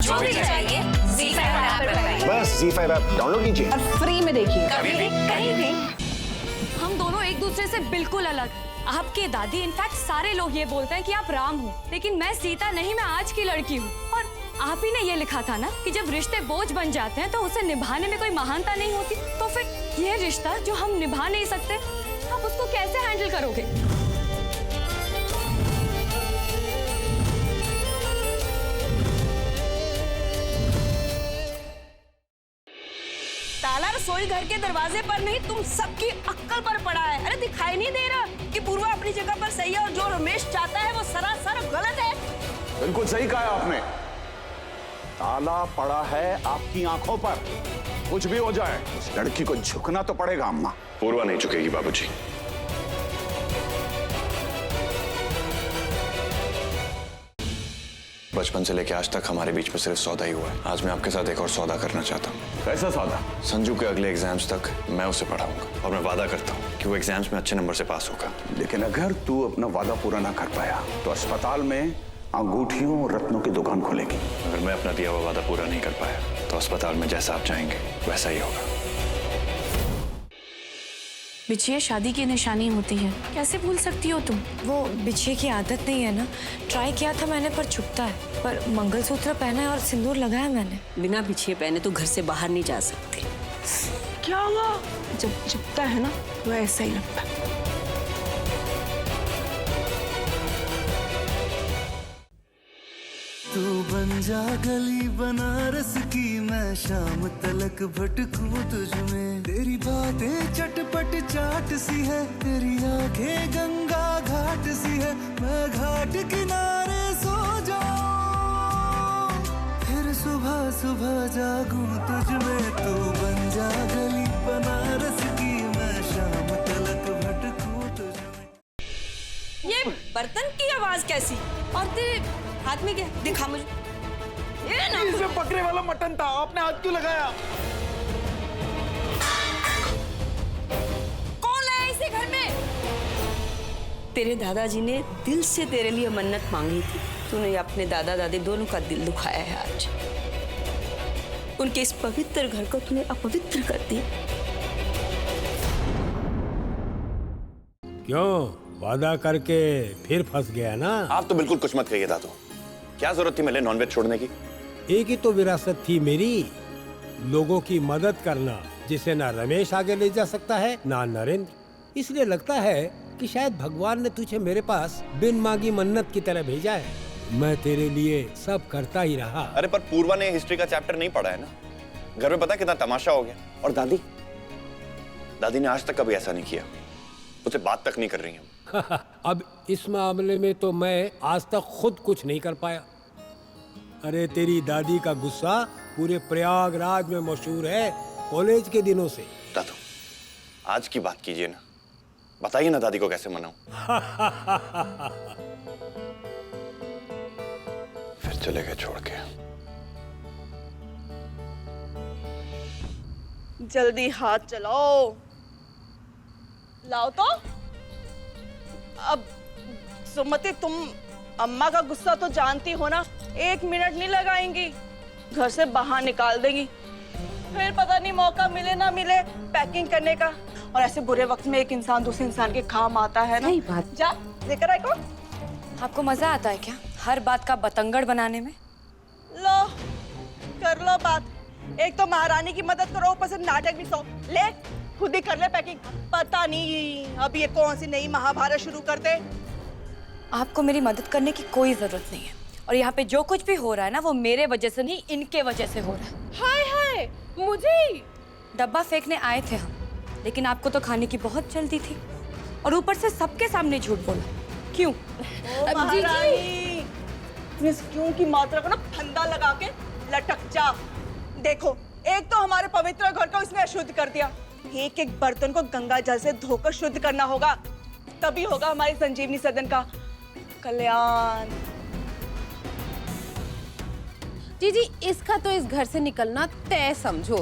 जो भी चाहिए ZEE5 ऐप पर पाइए। बस ZEE5 ऐप डाउनलोड कीजिए और फ्री में देखिए। कभी भी कहीं भी। हम दोनों एक दूसरे से बिल्कुल अलग हैं। आपके दादी, इनफैक्ट सारे लोग ये बोलते हैं कि आप राम हो, लेकिन मैं सीता नहीं, मैं आज की लड़की हूँ। और आप ही ने ये लिखा था ना कि जब रिश्ते बोझ बन जाते हैं तो उसे निभाने में कोई महानता नहीं होती। तो फिर ये रिश्ता जो हम निभा नहीं सकते, आप उसको कैसे हैंडल करोगे? ताला रसोई घर के दरवाजे पर नहीं, तुम सबकी अक्कल पर पड़ा है। अरे दिखाई नहीं दे रहा कि पूर्वा अपनी जगह पर सही है और जो रमेश चाहता है वो सरासर गलत है। बिल्कुल सही कहा आपने। ताला पड़ा है आपकी आंखों पर। कुछ भी हो जाए उस लड़की को झुकना तो पड़ेगा अम्मा। पूर्वा नहीं झुकेगी बाबूजी। बचपन से लेके आज तक हमारे बीच में सिर्फ सौदा ही हुआ है। आज मैं आपके साथ एक और सौदा करना चाहता हूँ। कैसा सौदा? संजू के अगले एग्जाम्स तक मैं उसे पढ़ाऊंगा और मैं वादा करता हूँ कि वो एग्जाम्स में अच्छे नंबर से पास होगा। लेकिन अगर तू अपना वादा पूरा ना कर पाया तो अस्पताल में अंगूठियों और रत्नों की दुकान खोलेगी। अगर मैं अपना दिया हुआ वादा पूरा नहीं कर पाया तो अस्पताल में जैसा आप चाहेंगे वैसा ही होगा। बिछिया शादी की निशानी होती है, कैसे भूल सकती हो तुम? वो बिछिए की आदत नहीं है ना। ट्राई किया था मैंने पर छुपता है। पर मंगलसूत्र पहना है और सिंदूर लगाया मैंने। बिना बिछिए पहने तो घर से बाहर नहीं जा सकती। क्या हुआ? जब छुपता है ना वो ऐसा ही लगता है। तू बन जा गली बनारस की, मैं शाम तलक भटकूं तुझ में। तेरी बातें चटपट चाट सी है, तेरी आंखें गंगा घाट सी है। मैं घाट किनारे सो जाऊं, फिर सुबह सुबह जागूं तुझ में। तू बन जा गली बनारस की, मैं शाम तलक भटकूं तुझ में। ये बर्तन की आवाज कैसी? और तेरे हाथ में क्या? दिखा मुझे। ये ना इसमें बकरे वाला मटन था, आपने हाथ क्यों लगाया? कौन लाया इसे घर में? तेरे दादाजी ने दिल से तेरे लिए मन्नत मांगी थी। तूने अपने दादा दादी दोनों का दिल दुखाया है आज। उनके इस पवित्र घर को तूने अपवित्र कर दिया। क्यों? वादा करके फिर फंस गया ना? आप तो बिल्कुल कुछ मत कहिए दादू। क्या जरूरत थी मेरे नॉनवेज छोड़ने की? एक ही तो विरासत थी मेरी, लोगों की मदद करना, जिसे ना रमेश आगे ले जा सकता है ना नरेंद्र। इसलिए लगता है कि शायद भगवान ने तुझे मेरे पास बिन मांगी मन्नत की तरह भेजा है। मैं तेरे लिए सब करता ही रहा। अरे पर पूर्वा ने हिस्ट्री का चैप्टर नहीं पढ़ा है ना। घर में पता कितना तमाशा हो गया। और दादी दादी ने आज तक कभी ऐसा नहीं किया। उसे बात तक नहीं कर रही है। अब इस मामले में तो मैं आज तक खुद कुछ नहीं कर पाया। अरे तेरी दादी का गुस्सा पूरे प्रयागराज में मशहूर है कॉलेज के दिनों से। दादू आज की बात कीजिए ना, बताइए ना दादी को कैसे मनाऊं। फिर चले गए छोड़ के। जल्दी हाथ चलाओ। लाओ तो। अब सुमति तुम अम्मा का गुस्सा तो जानती हो ना, 1 मिनट नहीं लगाएंगी, घर से बाहर निकाल देंगी। फिर पता नहीं मौका मिले ना मिले पैकिंग करने का। और ऐसे बुरे वक्त में एक इंसान दूसरे इंसान के काम आता है ना। सही बात। जा लेकर आए कौन? आपको मजा आता है क्या हर बात का बतंगड़ बनाने में? लो कर लो बात। एक तो महारानी की मदद करो, ऊपर से नाटक भी सौ। ले खुद ही कर ले पैकिंग। पता नहीं अब ये कौन सी नई महाभारत शुरू कर दे। आपको मेरी मदद करने की कोई जरूरत नहीं है। और यहाँ पे जो कुछ भी हो रहा है ना वो मेरे वजह से नहीं, इनके वजह से हो रहा है। हाय हाय मुझे डब्बा फेंकने आए थे हम, लेकिन आपको तो खाने की बहुत जल्दी थी और ऊपर से सबके सामने झूठ बोला। क्यों? महारानी इस क्यों की मात्रा को ना फंदा लगा के लटक जा। देखो एक तो हमारे पवित्र घर को इसने अशुद्ध कर दिया। एक एक बर्तन को गंगा जल से धोकर शुद्ध करना होगा, तभी होगा हमारी संजीवनी सदन का कल्याण। जी इसका तो इस घर से निकलना तय समझो।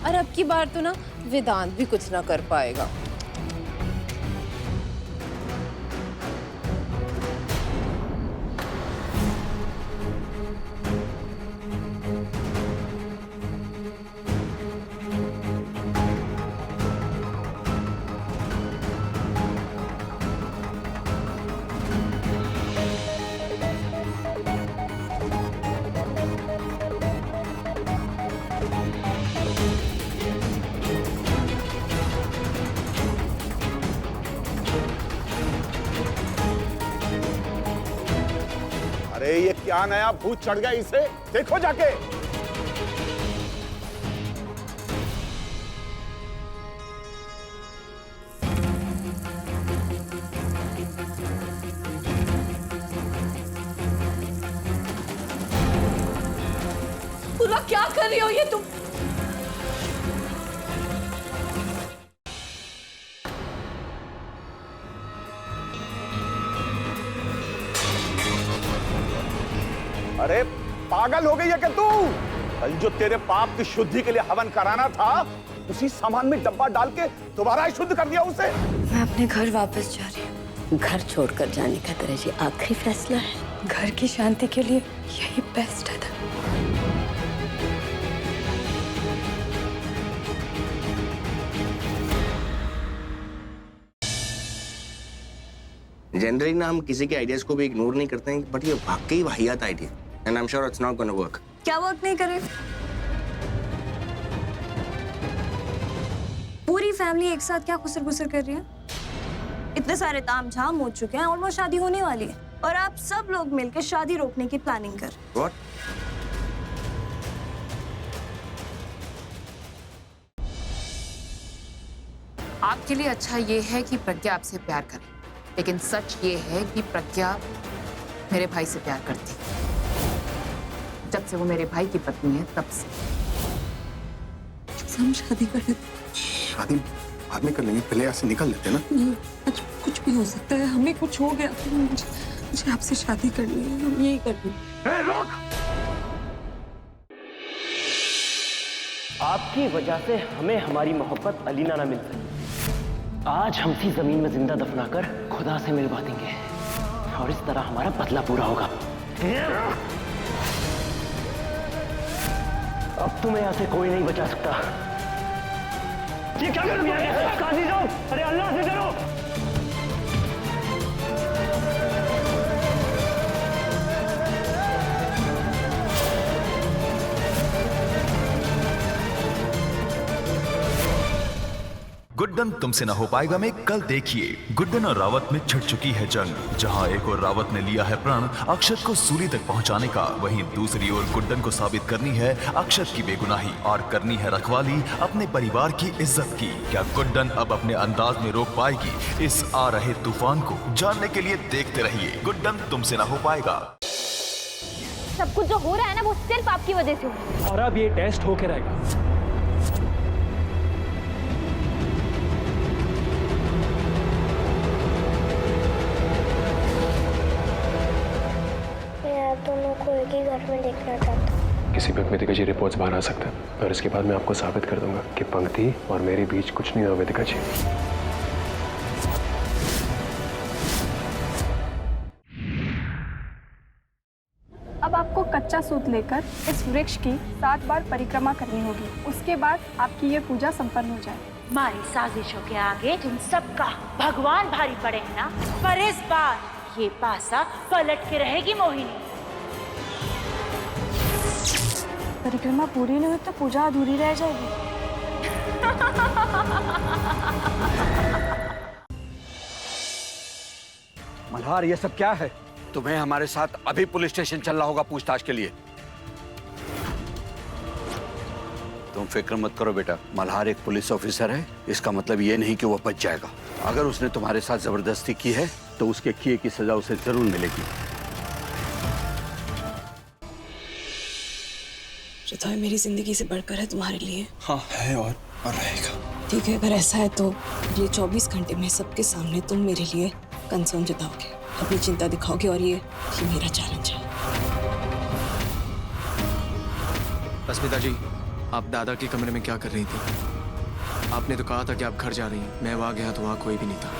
और अब की बार तो ना वेदांत भी कुछ ना कर पाएगा। क्या नया भूत चढ़ गया इसे, देखो जाके। पूरा क्या कर रही हो ये तुम? अरे पागल हो गई है क्या तू? कल जो तेरे पाप की शुद्धि के लिए हवन कराना था, उसी सामान में डब्बा डाल के दोबारा शुद्ध कर दिया उसे। मैं अपने घर वापस जा रही हूँ। घर छोड़कर जाने का तेरा ये आखिरी फैसला है? घर की शांति के लिए यही बेस्ट है। जनरली ना हम किसी के आइडियाज को भी इग्नोर नहीं करते हैं, बट ये वाकई वाहियात idea and I am sure it's not gonna work. क्या वर्क नहीं करे? पूरी फैमिली एक साथ क्या खुसर खुसर कर रही है? इतने सारे तामझाम हो चुके हैं, ऑलमोस्ट शादी होने वाली है, और आप सब लोग मिलकर शादी रोकने की प्लानिंग कर। व्हाट? आपके लिए अच्छा ये है कि प्रज्ञा आपसे प्यार करे, लेकिन सच ये है कि प्रज्ञा मेरे भाई से प्यार करती है। जब से वो मेरे भाई की पत्नी है तब से। हम शादी कर लेते? शादी बाद में कर लेंगे, पहले यहाँ से निकल लेते हैं ना। नहीं, आज कुछ भी हो सकता है, हमें कुछ हो गया तो मुझे आपसे शादी करनी है, हम यही करनी है। आपकी वजह से हमें हमारी मोहब्बत अलीना ना मिल सकी। आज हम सी जमीन में जिंदा दफनाकर खुदा से मिलवा देंगे और इस तरह हमारा बदला पूरा होगा। अब तुम्हें यहां से कोई नहीं बचा सकता। ये क्या कर रहे हैं? काजी साहब, अरे अल्लाह से डरो। गुड्डन तुमसे ना हो पाएगा में कल देखिए गुड्डन और रावत में छिड़ चुकी है जंग, जहां एक और रावत ने लिया है प्रण अक्षत को सूली तक पहुंचाने का, वहीं दूसरी ओर गुड्डन को साबित करनी है अक्षत की बेगुनाही और करनी है रखवाली अपने परिवार की इज्जत की। क्या गुड्डन अब अपने अंदाज में रोक पाएगी इस आ रहे तूफान को? जानने के लिए देखते रहिए गुड्डन तुमसे ना हो पाएगा। सब कुछ जो हो रहा है ना वो सिर्फ आपकी वजह से हो रहा है। और अब ये टेस्ट होके रहेगा। दोनों को एक ही घर में देखना चाहता। किसी वक्त वेदिका जी रिपोर्ट्स बाहर आ सकता है और इसके बाद मैं आपको साबित कर दूंगा कि पंक्ति और मेरे बीच कुछ नहीं हुआ। वेदिका जी, अब आपको कच्चा सूत लेकर इस वृक्ष की 7 बार परिक्रमा करनी होगी। उसके बाद आपकी ये पूजा संपन्न हो जाए। हमारी साजिशों के आगे तुम सबका भगवान भारी पड़े हैं ना, पर इस बार ये पासा पलट के रहेगी मोहिनी। परिक्रमा पूरी नहीं हुई तो पूजा अधूरी रह जाएगी। मल्हार, ये सब क्या है? तुम्हें हमारे साथ अभी पुलिस स्टेशन चलना होगा पूछताछ के लिए। तुम फिक्र मत करो बेटा, मल्हार एक पुलिस ऑफिसर है, इसका मतलब ये नहीं कि वो बच जाएगा। अगर उसने तुम्हारे साथ जबरदस्ती की है तो उसके किए की सजा उसे जरूर मिलेगी। श्वेता मेरी जिंदगी से बढ़कर है तुम्हारे लिए। हाँ है और रहेगा। ठीक है, अगर ऐसा है तो ये 24 घंटे में सबके सामने तुम मेरे लिए कंसर्न जताओगे, अपनी चिंता दिखाओगे, और ये मेरा चैलेंज है। अस्मिता जी, आप दादा के कमरे में क्या कर रही थी? आपने तो कहा था कि आप घर जा रही हैं। मैं वहाँ गया तो वहाँ कोई भी नहीं था।